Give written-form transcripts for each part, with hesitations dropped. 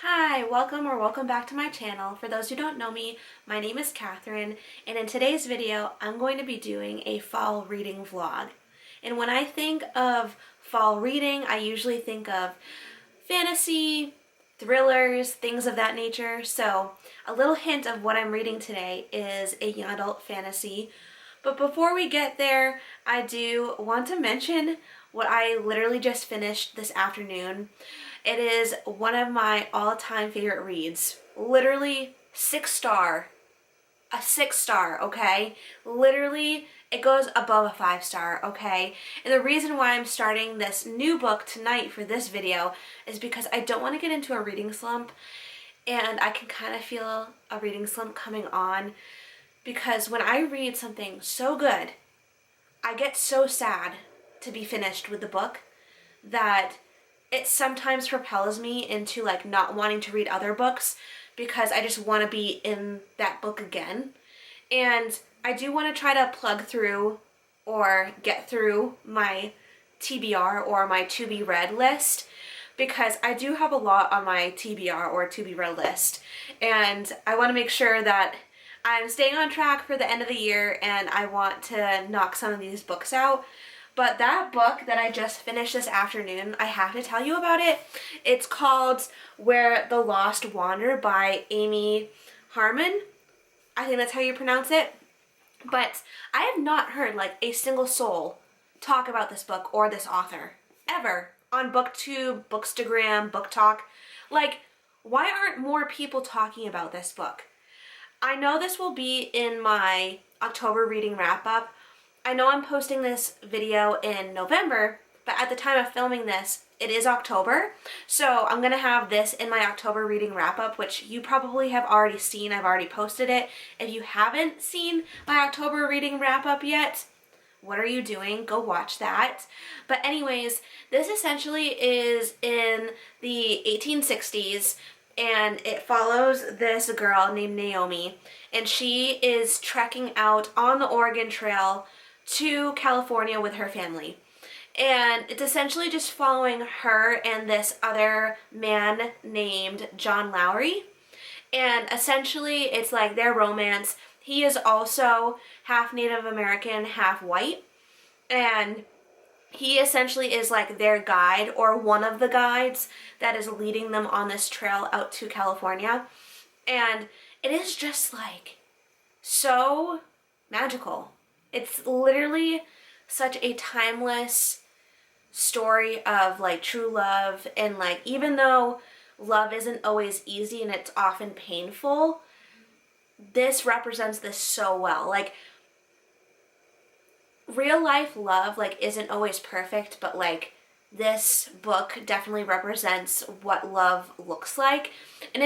Hi, welcome back to my channel. For those who don't know me, my name is Katharine, and in today's video, I'm going to be doing a fall reading vlog. And when I think of fall reading, I usually think of fantasy, thrillers, things of that nature. So a little hint of what I'm reading today is a young adult fantasy. But before we get there, I do want to mention what I literally just finished this afternoon. It is one of my all-time favorite reads. Literally 6-star. A 6-star, okay? Literally, it goes above a 5-star, okay? And the reason why I'm starting this new book tonight for this video is because I don't want to get into a reading slump, and I can kind of feel a reading slump coming on because when I read something so good, I get so sad to be finished with the book that it sometimes propels me into like not wanting to read other books because I just want to be in that book again. And I do want to try to plug through or get through my TBR or my to be read list because I do have a lot on my TBR or to be read list, and I want to make sure that I'm staying on track for the end of the year, and I want to knock some of these books out. But that book that I just finished this afternoon, I have to tell you about it. It's called Where the Lost Wander by Amy Harmon. I think that's how you pronounce it. But I have not heard like a single soul talk about this book or this author ever on BookTube, Bookstagram, Book Talk. Like, why aren't more people talking about this book? I know this will be in my October reading wrap-up. I know I'm posting this video in November, but at the time of filming this, it is October. So I'm going to have this in my October reading wrap-up, which you probably have already seen. I've already posted it. If you haven't seen my October reading wrap-up yet, what are you doing? Go watch that. But anyways, this essentially is in the 1860s, and it follows this girl named Naomi, and she is trekking out on the Oregon Trail to California with her family. And it's essentially just following her and this other man named John Lowry. And essentially it's like their romance. He is also half Native American, half white. And he essentially is like their guide, or one of the guides that is leading them on this trail out to California. And it is just like so magical. It's literally such a timeless story of like true love, and like even though love isn't always easy and it's often painful, this represents this so well. Like, real life love like isn't always perfect, but like this book definitely represents what love looks like. And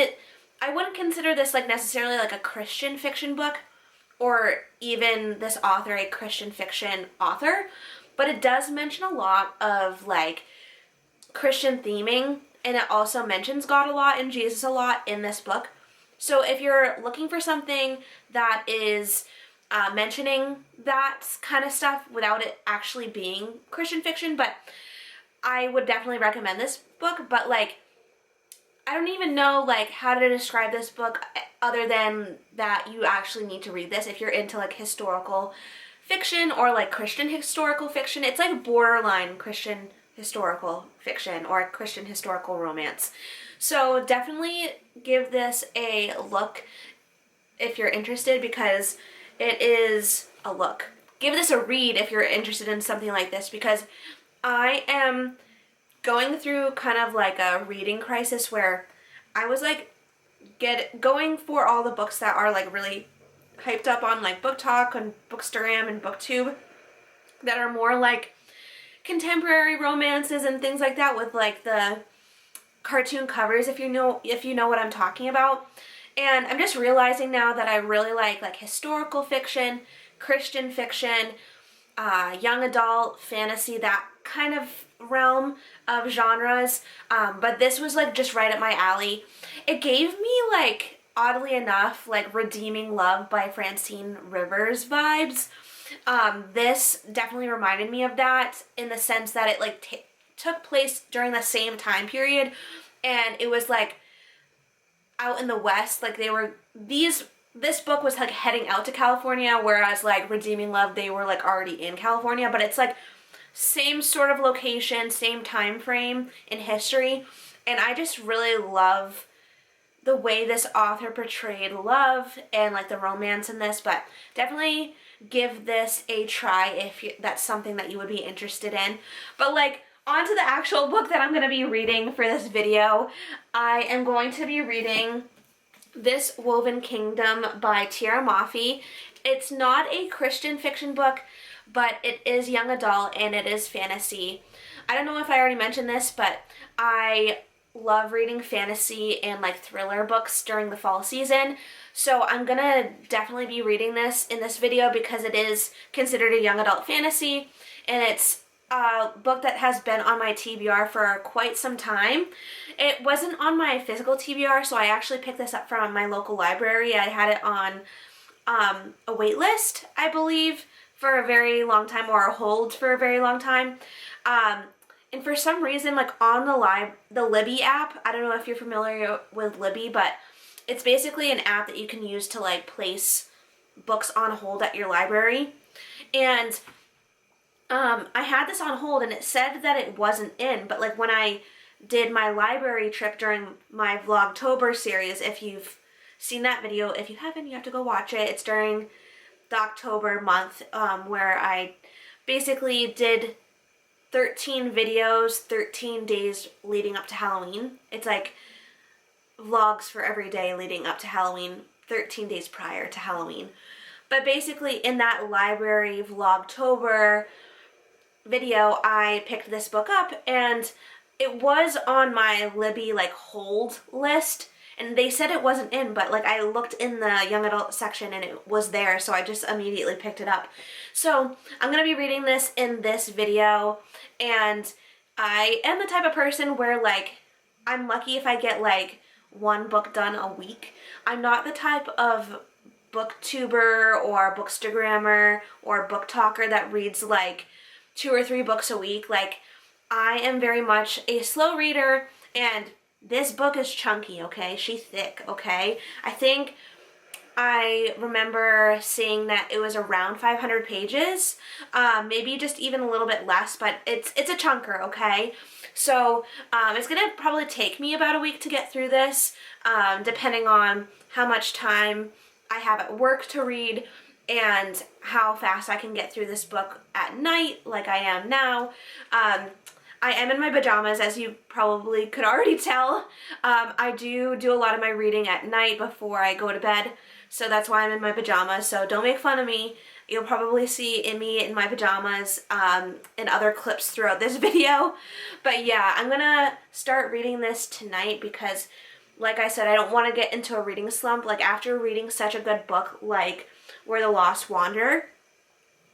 I wouldn't consider this like necessarily like a Christian fiction book, or even this author a Christian fiction author, but it does mention a lot of like Christian theming, and it also mentions God a lot and Jesus a lot in this book. So if you're looking for something that is mentioning that kind of stuff without it actually being Christian fiction, but I would definitely recommend this book. But like, I don't even know like how to describe this book other than that you actually need to read this if you're into like historical fiction or like Christian historical fiction. It's like borderline Christian historical fiction or Christian historical romance. So definitely give this a look if you're interested, because it is a look. Give this a read if you're interested in something like this, because I am going through kind of like a reading crisis where I was like going for all the books that are like really hyped up on like Book Talk and Bookstagram and BookTube that are more like contemporary romances and things like that with like the cartoon covers, if you know what I'm talking about. And I'm just realizing now that I really like historical fiction, Christian fiction, young adult fantasy, that kind of realm of genres. But this was like just right up my alley. It gave me like, oddly enough, like Redeeming Love by Francine Rivers vibes. This definitely reminded me of that in the sense that it like took place during the same time period, and it was like out in the West, like this book was like heading out to California, whereas like Redeeming Love, they were like already in California, but it's like same sort of location, same time frame in history. And I just really love the way this author portrayed love and like the romance in this, but definitely give this a try if that's something that you would be interested in. But like, on to the actual book that I'm going to be reading for this video. I am going to be reading This Woven Kingdom by Tahereh Mafi. It's not a Christian fiction book, but it is young adult and it is fantasy. I don't know if I already mentioned this, but I love reading fantasy and like thriller books during the fall season. So I'm gonna definitely be reading this in this video because it is considered a young adult fantasy, and it's a book that has been on my TBR for quite some time. It wasn't on my physical TBR, so I actually picked this up from my local library. I had it on a wait list, I believe, for a very long time, or a hold for a very long time. And for some reason, like on the Libby app, I don't know if you're familiar with Libby, but it's basically an app that you can use to like place books on hold at your library. And I had this on hold and it said that it wasn't in, but like when I did my library trip during my Vlogtober series, if you've seen that video, if you haven't, you have to go watch it. It's during the October month, where I basically did 13 videos, 13 days leading up to Halloween. It's like vlogs for every day leading up to Halloween, 13 days prior to Halloween. But basically in that library Vlogtober video, I picked this book up and it was on my Libby like hold list, and they said it wasn't in, but like I looked in the young adult section and it was there, so I just immediately picked it up. So I'm gonna be reading this in this video, and I am the type of person where like I'm lucky if I get like one book done a week. I'm not the type of booktuber or bookstagrammer or book talker that reads like 2 or 3 books a week. Like, I am very much a slow reader, and this book is chunky, okay? She's thick, okay? I think I remember seeing that it was around 500 pages, maybe just even a little bit less, but it's a chunker, okay? So it's gonna probably take me about a week to get through this, depending on how much time I have at work to read and how fast I can get through this book at night like I am now. I am in my pajamas, as you probably could already tell. I do a lot of my reading at night before I go to bed, so that's why I'm in my pajamas, so don't make fun of me. You'll probably see me in my pajamas in other clips throughout this video. But yeah, I'm gonna start reading this tonight because, like I said, I don't want to get into a reading slump. Like, after reading such a good book like Where the Lost Wander,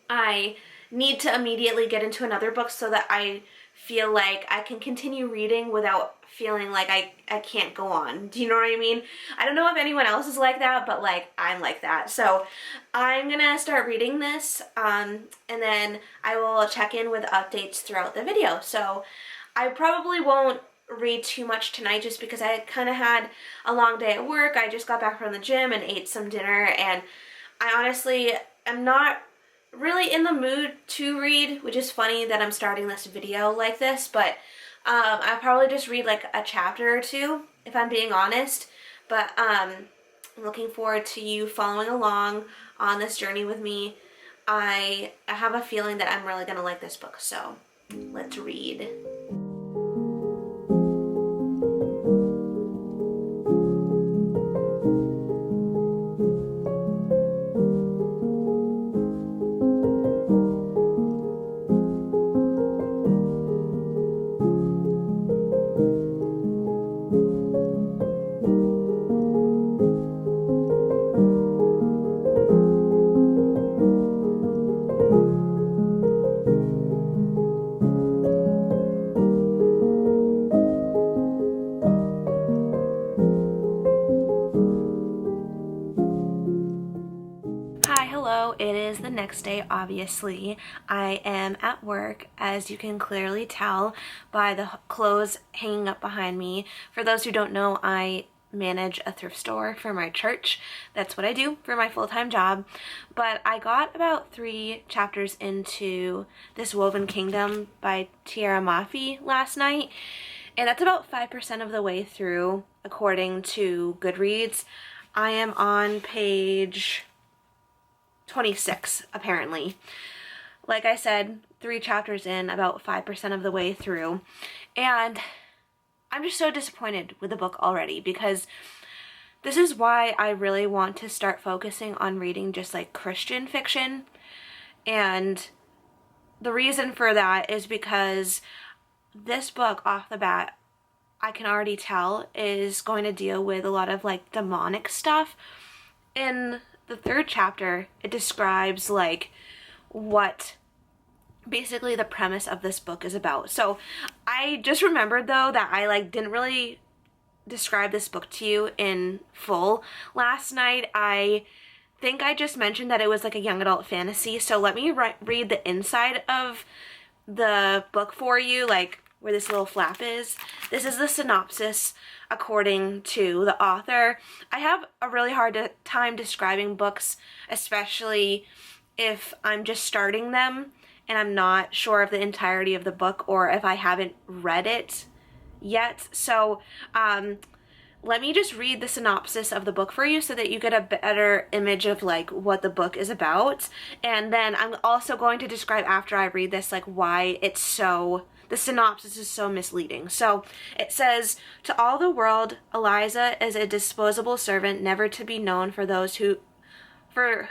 I need to immediately get into another book so that I feel like I can continue reading without feeling like I can't go on. Do you know what I mean? I don't know if anyone else is like that, but like I'm like that. So I'm gonna start reading this, and then I will check in with updates throughout the video. So I probably won't read too much tonight just because I kind of had a long day at work. I just got back from the gym and ate some dinner, and I honestly am not really in the mood to read, which is funny that I'm starting this video like this, but I'll probably just read like a chapter or two if I'm being honest. But I'm looking forward to you following along on this journey with me. I have a feeling that I'm really gonna like this book, so let's read. It is the next day, obviously. I am at work, as you can clothes hanging up behind me. For those who don't know, I manage a thrift store for my church. That's what I do for my full-time job. But I got about 3 chapters into This Woven Kingdom by Tahereh Mafi last night, and that's about 5% of the way through according to Goodreads. I am on page 26 apparently. Like I said, 3 chapters in, about 5% of the way through, and I'm just so disappointed with the book already, because this is why I really want to start focusing on reading just like Christian fiction. And the reason for that is because this book off the bat, I can already tell, is going to deal with a lot of like demonic stuff. In the 3rd chapter, it describes like what basically the premise of this book is about. So I just remembered though that I like didn't really describe this book to you in full last night. I think I just mentioned that it was like a young adult fantasy. So let me read the inside of the book for you, like where this little flap is. This is the synopsis according to the author. I have a really hard time describing books, especially if I'm just starting them and I'm not sure of the entirety of the book or if I haven't read it yet. So let me just read the synopsis of the book for you so that you get a better image of like what the book is about. And then I'm also going to describe after I read this like why it's so, the synopsis is so misleading. So it says, "To all the world, Eliza is a disposable servant never to be known for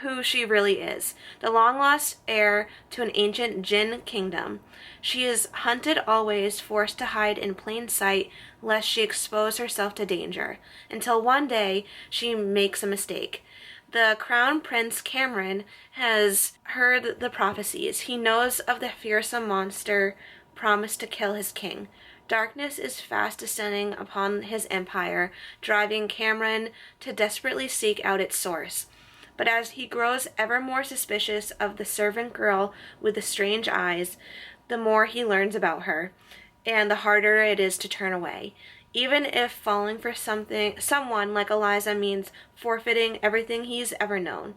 who she really is, the long-lost heir to an ancient Jinn kingdom. She is hunted always, forced to hide in plain sight, lest she expose herself to danger, until one day she makes a mistake. The Crown Prince Cameron has heard the prophecies. He knows of the fearsome monster promised to kill his king. Darkness is fast descending upon his empire, driving Cameron to desperately seek out its source. But as he grows ever more suspicious of the servant girl with the strange eyes, the more he learns about her, and the harder it is to turn away. Even if falling for someone like Eliza means forfeiting everything he's ever known.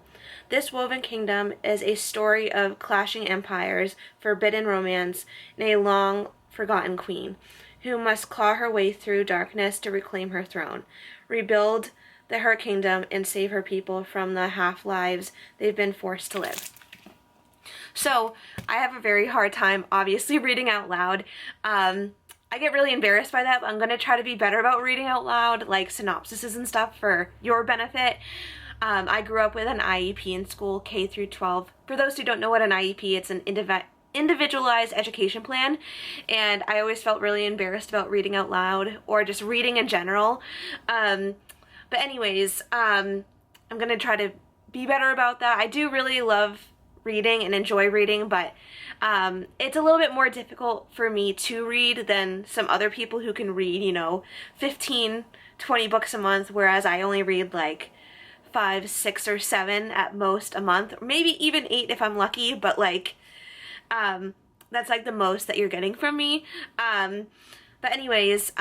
This Woven Kingdom is a story of clashing empires, forbidden romance, and a long-forgotten queen, who must claw her way through darkness to reclaim her throne, rebuild her kingdom, and save her people from the half-lives they've been forced to live." So I have a very hard time obviously reading out loud. I get really embarrassed by that, but I'm going to try to be better about reading out loud, like synopsises and stuff for your benefit. I grew up with an IEP in school, K through 12. For those who don't know what an IEP, it's an individualized education plan, and I always felt really embarrassed about reading out loud or just reading in general. But anyways, I'm going to try to be better about that. I do really love reading and enjoy reading, but it's a little bit more difficult for me to read than some other people who can read, 15, 20 books a month, whereas I only read like 5, 6, or 7 at most a month, or maybe even 8 if I'm lucky, but like that's like the most that you're getting from me. But anyways,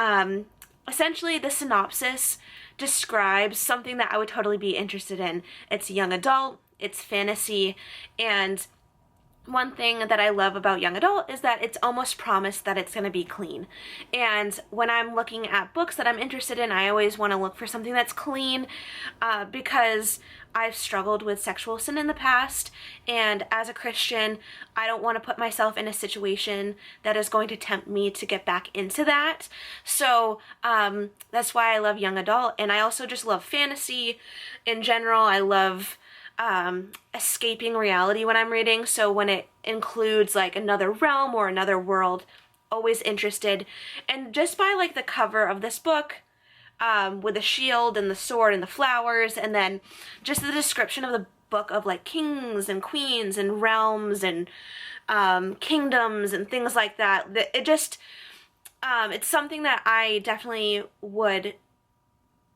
essentially the synopsis describes something that I would totally be interested in. It's young adult, it's fantasy, and one thing that I love about young adult is that it's almost promised that it's going to be clean. And when I'm looking at books that I'm interested in, I always want to look for something that's clean because I've struggled with sexual sin in the past, and as a Christian, I don't want to put myself in a situation that is going to tempt me to get back into that. So that's why I love young adult, and I also just love fantasy in general. I love escaping reality when I'm reading, so when it includes like another realm or another world, always interested. And just by like the cover of this book, with the shield and the sword and the flowers, and then just the description of the book of like kings and queens and realms and kingdoms and things like that, it just it's something that I definitely would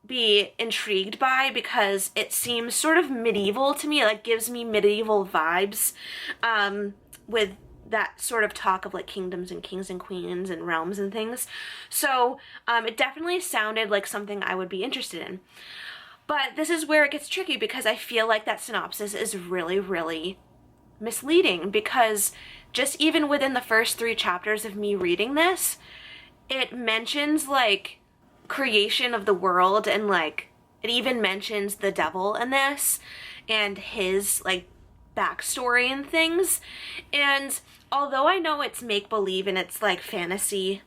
be intrigued by because it seems sort of medieval to me. It like gives me medieval vibes with that sort of talk of like kingdoms and kings and queens and realms and things. So it definitely sounded like something I would be interested in. But this is where it gets tricky, because I feel like that synopsis is really, really misleading, because just even within the first 3 chapters of me reading this, it mentions like creation of the world, and like it even mentions the devil in this and his like backstory and things. And although I know it's make-believe and it's like fantasy,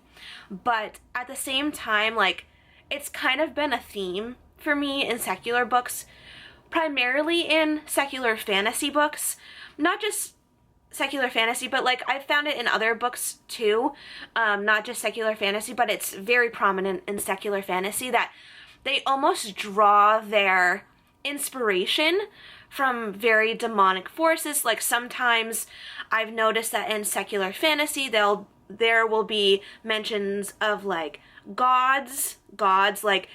but at the same time, like, it's kind of been a theme for me in secular books, primarily in secular fantasy books. Not just secular fantasy, but like I've found it in other books too, not just secular fantasy, but it's very prominent in secular fantasy that they almost draw their inspiration from very demonic forces. Like sometimes I've noticed that in secular fantasy there will be mentions of like gods like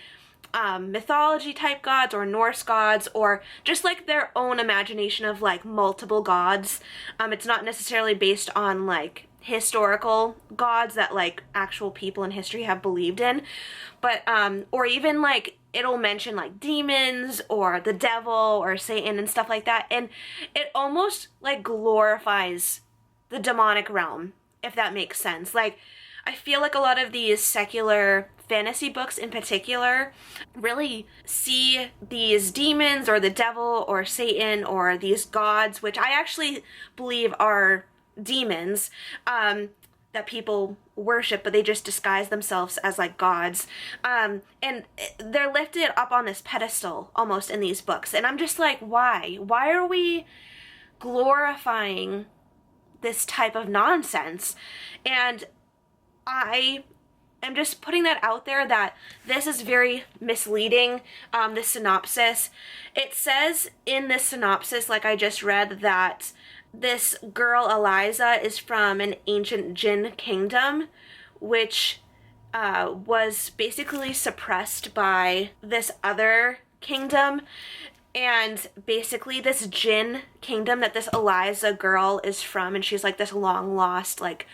mythology type gods or Norse gods, or just like their own imagination of like multiple gods. It's not necessarily based on like historical gods that like actual people in history have believed in, but or even like it'll mention like demons or the devil or Satan and stuff like that, and it almost like glorifies the demonic realm, if that makes sense. Like I feel like a lot of these secular fantasy books in particular really see these demons or the devil or Satan or these gods, which I actually believe are demons, that people worship, but they just disguise themselves as like gods, and they're lifted up on this pedestal almost in these books, and I'm just like, why are we glorifying this type of nonsense? And I am just putting that out there, that this is very misleading, this synopsis. It says in this synopsis, like I just read, that this girl Eliza is from an ancient jinn kingdom, which was basically suppressed by this other kingdom. And basically this jinn kingdom that this Eliza girl is from, and she's like this long lost like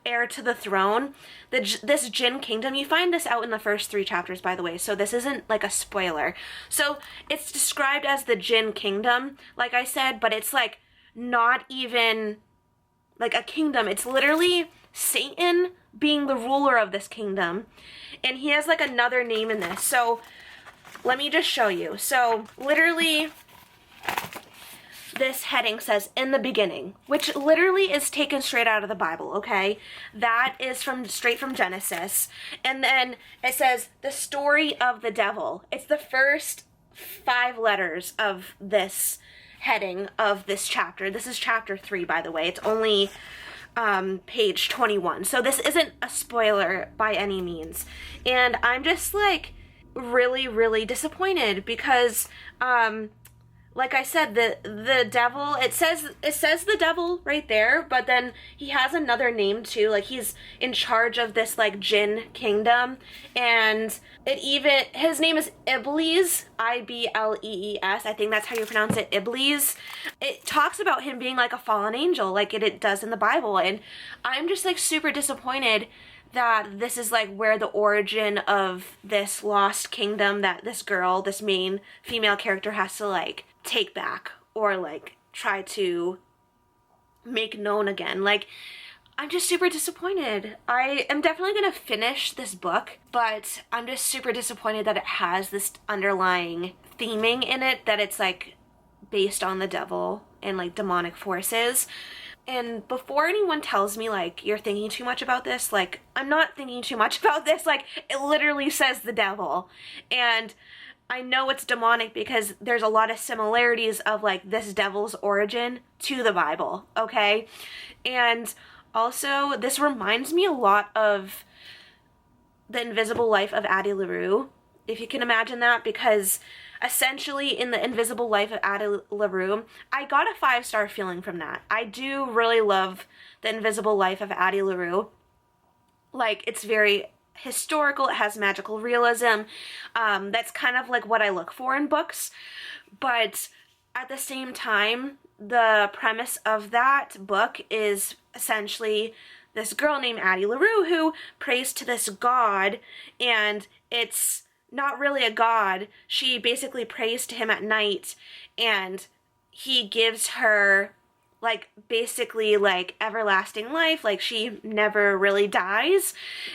heir to the throne, this jinn kingdom, you find this out in the first 3 chapters, by the way, so this isn't like a spoiler. So it's described as the jinn kingdom, like I said, but it's like not even like a kingdom. It's literally Satan being the ruler of this kingdom, and he has like another name in this. So let me just show you. So literally this heading says "in the beginning," which literally is taken straight out of the Bible, okay? That is straight from Genesis. And then it says the story of the devil. It's the first 5 letters of this heading of this chapter. This is chapter 3, by the way. It's only page 21. So this isn't a spoiler by any means. And I'm just like really, really disappointed, because like I said, the devil, it says the devil right there, but then he has another name too. Like he's in charge of this like jinn kingdom, and his name is Iblis, Iblees. I think that's how you pronounce it, Iblis. It talks about him being like a fallen angel, like it does in the Bible, and I'm just like super disappointed that this is like where the origin of this lost kingdom that this girl, this main female character, has to like take back or like try to make known again. Like, I'm just super disappointed. I am definitely gonna finish this book, but I'm just super disappointed that it has this underlying theming in it, that it's like based on the devil and like demonic forces. And before anyone tells me like you're thinking too much about this, like I'm not thinking too much about this. Like it literally says the devil, and I know it's demonic because there's a lot of similarities of like this devil's origin to the Bible, okay? And also this reminds me a lot of The Invisible Life of Addie LaRue, if you can imagine that, because essentially in The Invisible Life of Addie LaRue, I got a 5-star feeling from that. I do really love The Invisible Life of Addie LaRue. Like, it's very historical, it has magical realism. That's kind of like what I look for in books. But at the same time, the premise of that book is essentially this girl named Addie LaRue who prays to this god, and it's not really a god. She basically prays to him at night, and he gives her, like, basically, like, everlasting life. Like, she never really dies.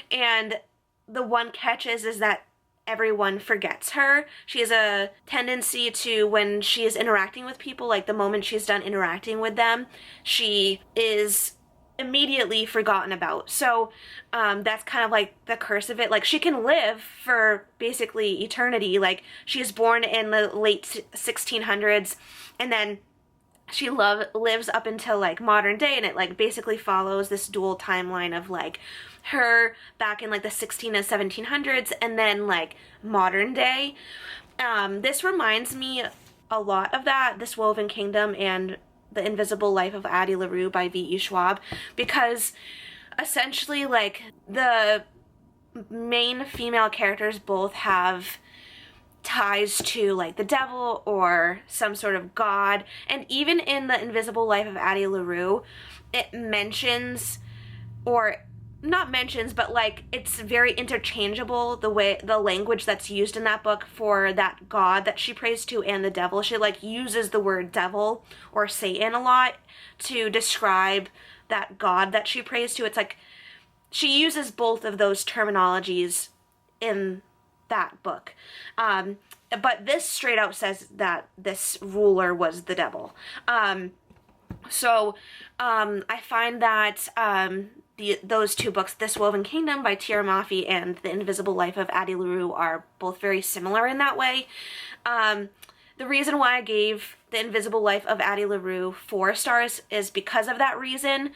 And the one catch is that everyone forgets her. She has a tendency to, when she is interacting with people, like, the moment she's done interacting with them, she is immediately forgotten about. So that's kind of like the curse of it. Like, she can live for basically eternity. Like, she is born in the late 1600s, and then she lives up until, like, modern day, and it, like, basically follows this dual timeline of, like, her back in, like, the 16 and 1700s, and then, like, modern day. This reminds me a lot of that, This Woven Kingdom and The Invisible Life of Addie LaRue by V.E. Schwab, because essentially, like, the main female characters both have ties to, like, the devil or some sort of god. And even in The Invisible Life of Addie LaRue, it mentions, or not mentions, but, like, it's very interchangeable, the language that's used in that book for that god that she prays to and the devil. She, like, uses the word devil or Satan a lot to describe that god that she prays to. It's like she uses both of those terminologies in that book. But this straight out says that this ruler was the devil. So I find that those two books, This Woven Kingdom by Tahereh Mafi and The Invisible Life of Addie LaRue, are both very similar in that way. The reason why I gave The Invisible Life of Addie LaRue 4 stars is because of that reason,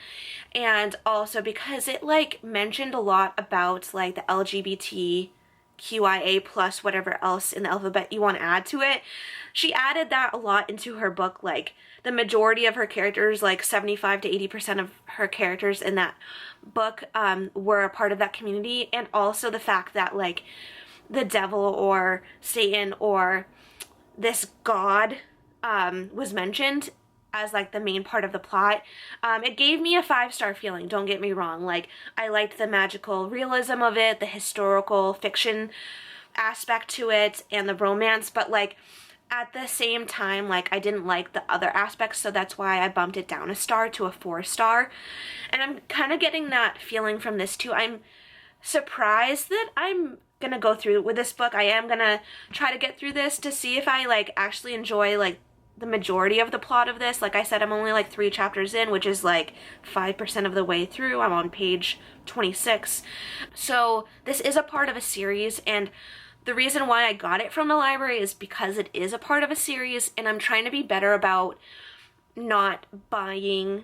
and also because it, like, mentioned a lot about, like, the LGBTQIA plus whatever else in the alphabet you want to add to it. She added that a lot into her book. Like, the majority of her characters, like 75 to 80% of her characters in that book were a part of that community. And also the fact that, like, the devil or Satan or this god was mentioned as, like, the main part of the plot. It gave me a 5-star feeling, don't get me wrong. Like, I liked the magical realism of it, the historical fiction aspect to it, and the romance, but, like, at the same time, like, I didn't like the other aspects, so that's why I bumped it down a star to a 4-star. And I'm kind of getting that feeling from this too. I'm surprised that I'm gonna go through with this book. I am gonna try to get through this to see if I, like, actually enjoy, like, the majority of the plot of this. Like I said, I'm only, like, 3 chapters in, which is, like, 5% of the way through. I'm on page 26. So this is a part of a series, and the reason why I got it from the library is because it is a part of a series, and I'm trying to be better about not buying,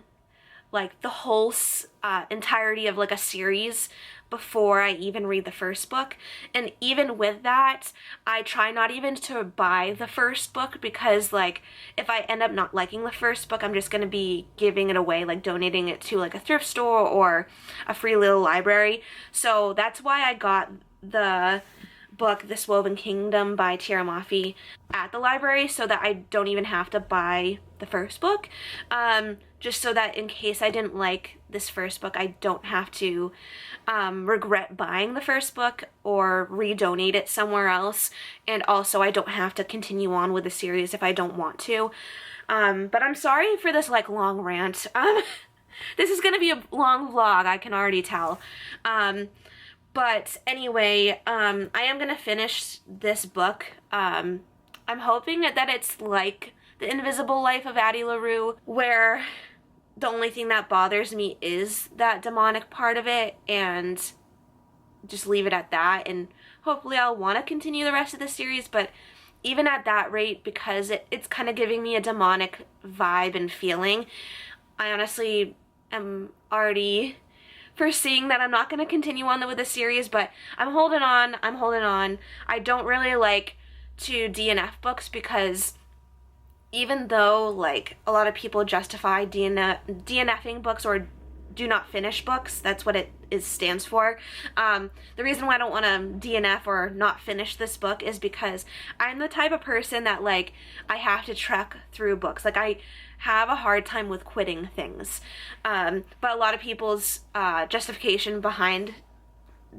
like, the whole entirety of, like, a series before I even read the first book. And even with that, I try not even to buy the first book, because, like, if I end up not liking the first book, I'm just going to be giving it away, like donating it to, like, a thrift store or a free little library. So that's why I got the book This Woven Kingdom by Tahereh Mafi at the library, so that I don't even have to buy the first book, just so that in case I didn't like this first book, I don't have to regret buying the first book or redonate it somewhere else, and also I don't have to continue on with the series if I don't want to. But I'm sorry for this, like, long rant. This is gonna be a long vlog, I can already tell. But anyway, I am gonna finish this book. I'm hoping that it's like The Invisible Life of Addie LaRue, where the only thing that bothers me is that demonic part of it, and just leave it at that. And hopefully I'll want to continue the rest of the series, but even at that rate, because it's kind of giving me a demonic vibe and feeling, I honestly am already foreseeing that I'm not going to continue on with the series. But I'm holding on. I don't really like to DNF books, because even though, like, a lot of people justify DNFing books or do not finish books, that's what it stands for. The reason why I don't want to DNF or not finish this book is because I'm the type of person that, like, I have to trek through books. Like, I have a hard time with quitting things. But a lot of people's justification behind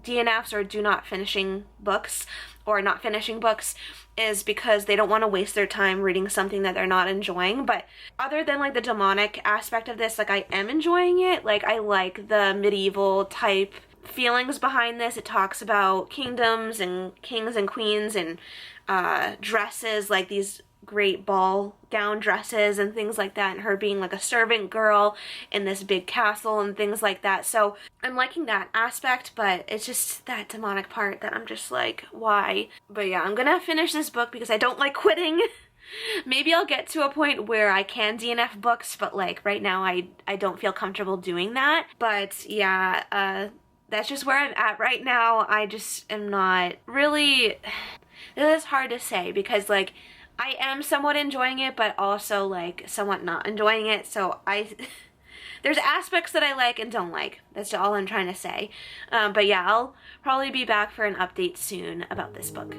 DNFs or do not finishing books or not finishing books is because they don't want to waste their time reading something that they're not enjoying. But other than like the demonic aspect of this, like, I am enjoying it. Like, I like the medieval type feelings behind this. It talks about kingdoms and kings and queens and dresses, like these great ball gown dresses and things like that, and her being like a servant girl in this big castle and things like that. So I'm liking that aspect, but it's just that demonic part that I'm just like, why? But yeah, I'm gonna finish this book because I don't like quitting. Maybe I'll get to a point where I can DNF books, but like right now I don't feel comfortable doing that. But yeah, that's just where I'm at right now. I just am not really, it is hard to say because like I am somewhat enjoying it, but also like somewhat not enjoying it. So there's aspects that I like and don't like. That's all I'm trying to say. But yeah, I'll probably be back for an update soon about this book.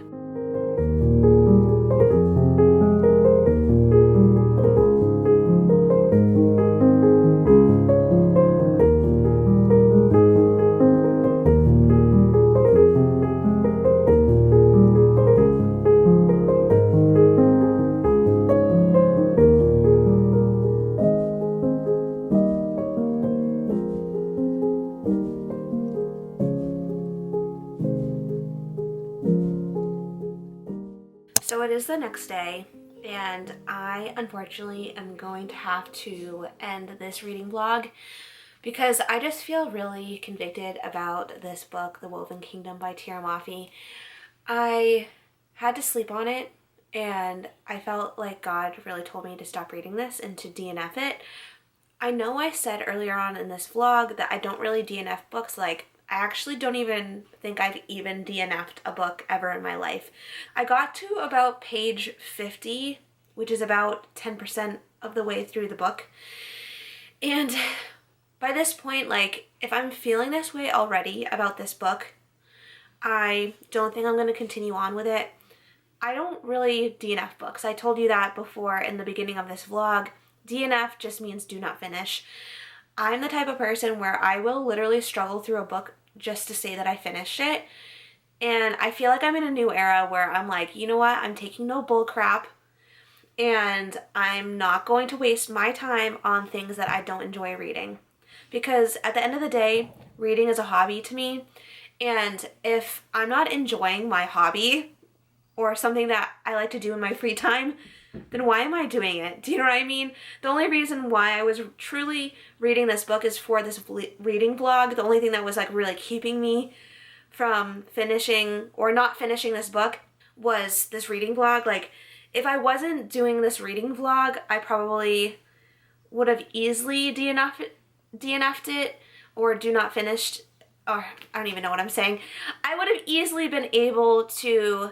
So it is the next day, and I unfortunately am going to have to end this reading vlog because I just feel really convicted about this book, The Woven Kingdom by Tahereh Mafi. I had to sleep on it, and I felt like God really told me to stop reading this and to DNF it. I know I said earlier on in this vlog that I don't really DNF books. Like, I actually don't even think I've even DNF'd a book ever in my life. I got to about page 50, which is about 10% of the way through the book. And by this point, like, if I'm feeling this way already about this book, I don't think I'm going to continue on with it. I don't really DNF books. I told you that before in the beginning of this vlog. DNF just means do not finish. I'm the type of person where I will literally struggle through a book just to say that I finished it. And I feel like I'm in a new era where I'm like, you know what? I'm taking no bull crap, and I'm not going to waste my time on things that I don't enjoy reading. Because at the end of the day, reading is a hobby to me. And if I'm not enjoying my hobby or something that I like to do in my free time, then why am I doing it? Do you know what I mean? The only reason why I was truly reading this book is for this reading vlog. The only thing that was like really keeping me from finishing or not finishing this book was this reading vlog. Like, if I wasn't doing this reading vlog, I probably would have easily DNF'd it or do not finished, or I don't even know what I'm saying. I would have easily been able to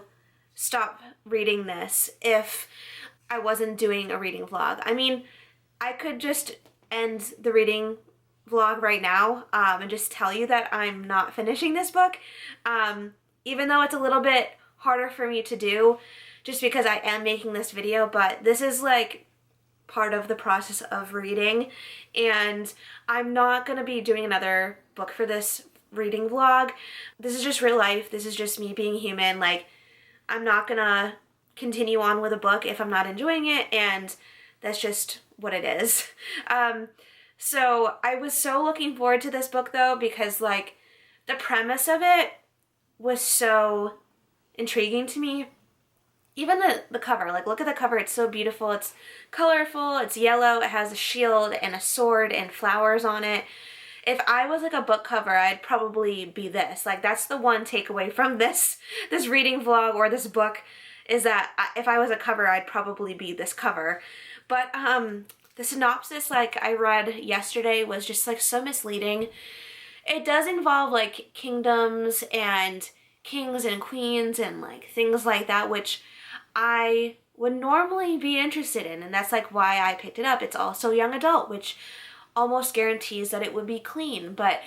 stop reading this if I wasn't doing a reading vlog. I mean, I could just end the reading vlog right now and just tell you that I'm not finishing this book, even though it's a little bit harder for me to do just because I am making this video, but this is like part of the process of reading, and I'm not going to be doing another book for this reading vlog. This is just real life. This is just me being human. Like, I'm not going to continue on with a book if I'm not enjoying it, and that's just what it is. So I was so looking forward to this book though, because like the premise of it was so intriguing to me. Even the cover, like, look at the cover, it's so beautiful, it's colorful, it's yellow, it has a shield and a sword and flowers on it. If I was like a book cover, I'd probably be this. Like, that's the one takeaway from this reading vlog or this book, is that if I was a cover, I'd probably be this cover. But the synopsis, like I read yesterday, was just like so misleading. It does involve like kingdoms and kings and queens and like things like that, which I would normally be interested in, and that's like why I picked it up. It's also young adult, which almost guarantees that it would be clean, but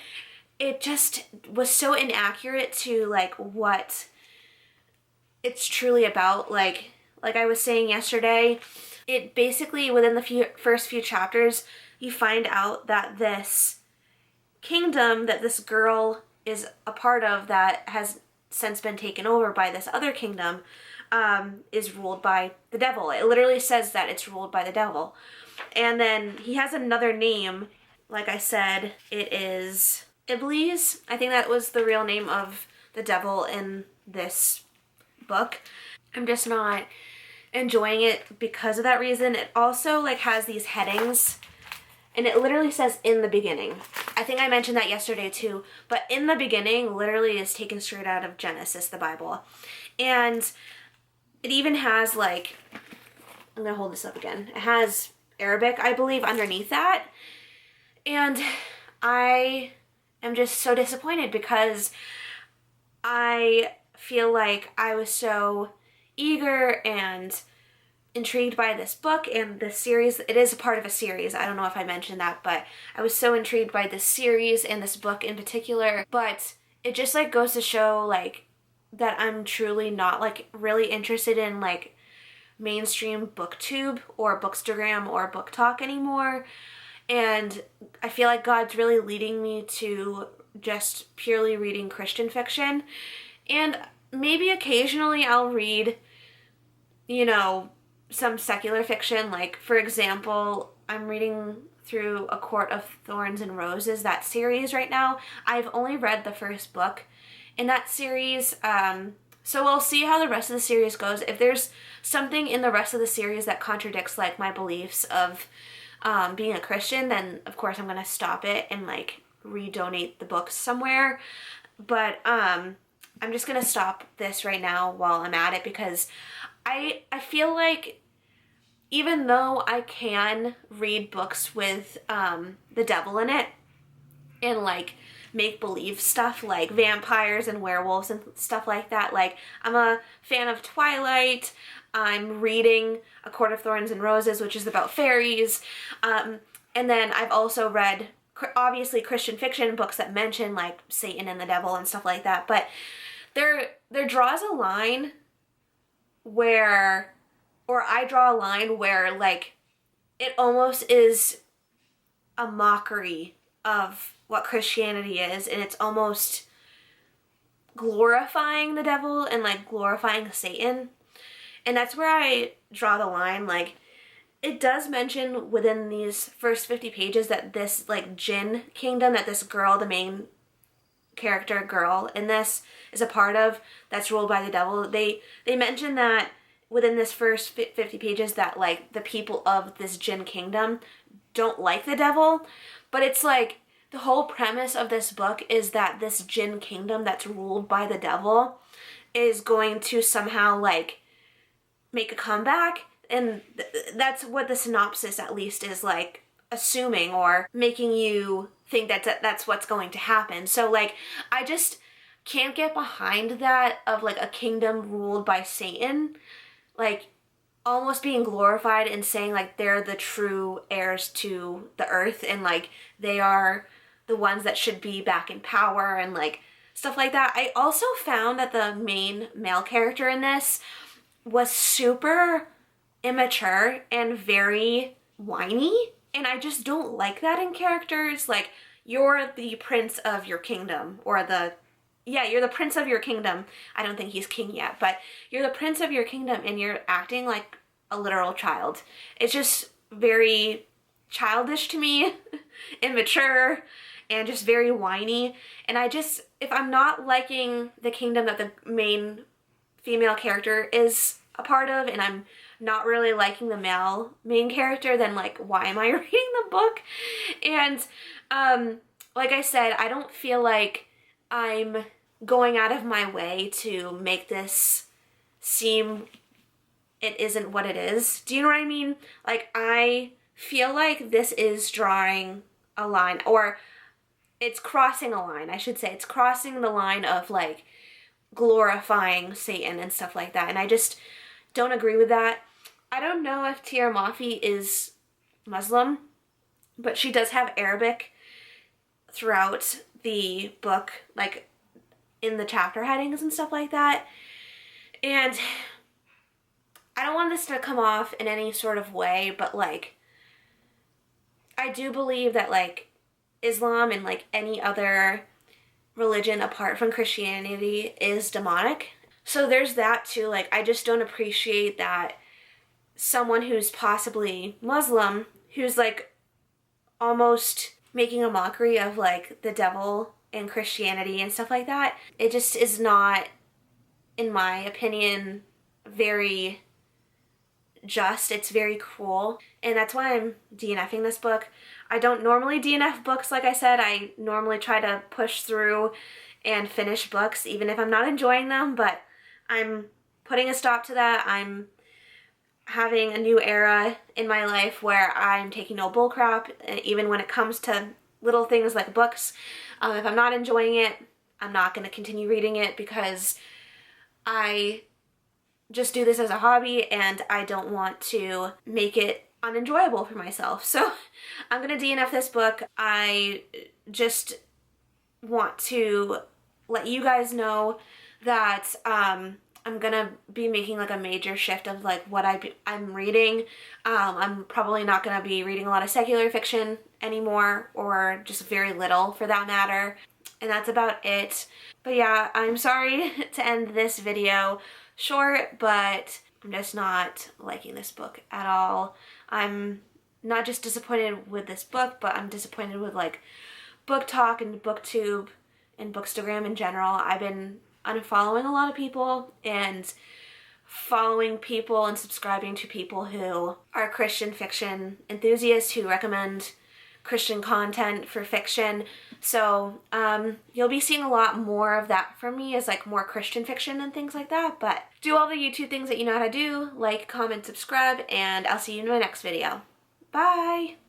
it just was so inaccurate to like what it's truly about. Like I was saying yesterday, it basically within the first few chapters, you find out that this kingdom that this girl is a part of that has since been taken over by this other kingdom is ruled by the devil. It literally says that it's ruled by the devil. And then he has another name. Like I said, it is Iblis. I think that was the real name of the devil in this book. I'm just not enjoying it because of that reason. It also like has these headings, and it literally says in the beginning. I think I mentioned that yesterday too, but in the beginning literally is taken straight out of Genesis, the Bible. And it even has like, I'm gonna hold this up again. It has Arabic, I believe, underneath that. And I am just so disappointed because I feel like I was so eager and intrigued by this book and this series. It is a part of a series. I don't know if I mentioned that, but I was so intrigued by this series and this book in particular. But it just like goes to show like that I'm truly not like really interested in like mainstream booktube or bookstagram or book talk anymore. And I feel like God's really leading me to just purely reading Christian fiction. And maybe occasionally I'll read, you know, some secular fiction. Like, for example, I'm reading through A Court of Thorns and Roses, that series right now. I've only read the first book in that series, so we'll see how the rest of the series goes. If there's something in the rest of the series that contradicts like my beliefs of being a Christian, then of course I'm gonna stop it and like redonate the books somewhere. But I'm just gonna stop this right now while I'm at it, because I feel like even though I can read books with the devil in it and like make believe stuff like vampires and werewolves and stuff like that, like I'm a fan of Twilight. I'm reading A Court of Thorns and Roses, which is about fairies. And then I've also read, obviously, Christian fiction books that mention, like, Satan and the devil and stuff like that. But there draws a line where, or I draw a line where, like, it almost is a mockery of what Christianity is. And it's almost glorifying the devil and, like, glorifying Satan. And that's where I draw the line. Like, it does mention within these first 50 pages that this, like, Jinn kingdom that this girl, the main character girl in this, is a part of, that's ruled by the devil. They mention that within this first 50 pages that, like, the people of this Jinn kingdom don't like the devil. But it's like, the whole premise of this book is that this Jinn kingdom that's ruled by the devil is going to somehow, like, make a comeback, and that's what the synopsis at least is like assuming or making you think that that's what's going to happen. So like I just can't get behind that of like a kingdom ruled by Satan, like almost being glorified and saying like they're the true heirs to the earth and like they are the ones that should be back in power and like stuff like that. I also found that the main male character in this was super immature and very whiny, and I just don't like that in characters. Like, you're the prince of your kingdom, or you're the prince of your kingdom. I don't think he's king yet, but you're the prince of your kingdom and you're acting like a literal child. It's just very childish to me, immature, and just very whiny. And if I'm not liking the kingdom that the main female character is a part of, and I'm not really liking the male main character, then like why am I reading the book? And like I said, I don't feel like I'm going out of my way to make this seem it isn't what it is. Do you know what I mean? Like I feel like this is drawing a line, or it's crossing a line, I should say. It's crossing the line of like glorifying Satan and stuff like that, and I just don't agree with that. I don't know if Tahereh Mafi is Muslim, but she does have Arabic throughout the book, like in the chapter headings and stuff like that. And I don't want this to come off in any sort of way, but like, I do believe that like Islam and like any other religion apart from Christianity is demonic. So there's that too. Like, I just don't appreciate that someone who's possibly Muslim, who's like almost making a mockery of like the devil and Christianity and stuff like that. It just is not, in my opinion, very just. It's very cruel. And that's why I'm DNFing this book. I don't normally DNF books, like I said. I normally try to push through and finish books even if I'm not enjoying them, but I'm putting a stop to that. I'm having a new era in my life where I'm taking no bullcrap, even when it comes to little things like books. If I'm not enjoying it, I'm not going to continue reading it, because I just do this as a hobby and I don't want to make it unenjoyable for myself. So I'm going to DNF this book. I just want to let you guys know that I'm gonna be making like a major shift of like what I'm reading. I'm probably not gonna be reading a lot of secular fiction anymore, or just very little for that matter. And that's about it. But yeah, I'm sorry to end this video short, but I'm just not liking this book at all. I'm not just disappointed with this book, but I'm disappointed with like Book Talk and BookTube and Bookstagram in general. I've been unfollowing a lot of people and following people and subscribing to people who are Christian fiction enthusiasts who recommend Christian content for fiction. So you'll be seeing a lot more of that from me, as like more Christian fiction and things like that. But do all the YouTube things that you know how to do, like, comment, subscribe, and I'll see you in my next video. Bye!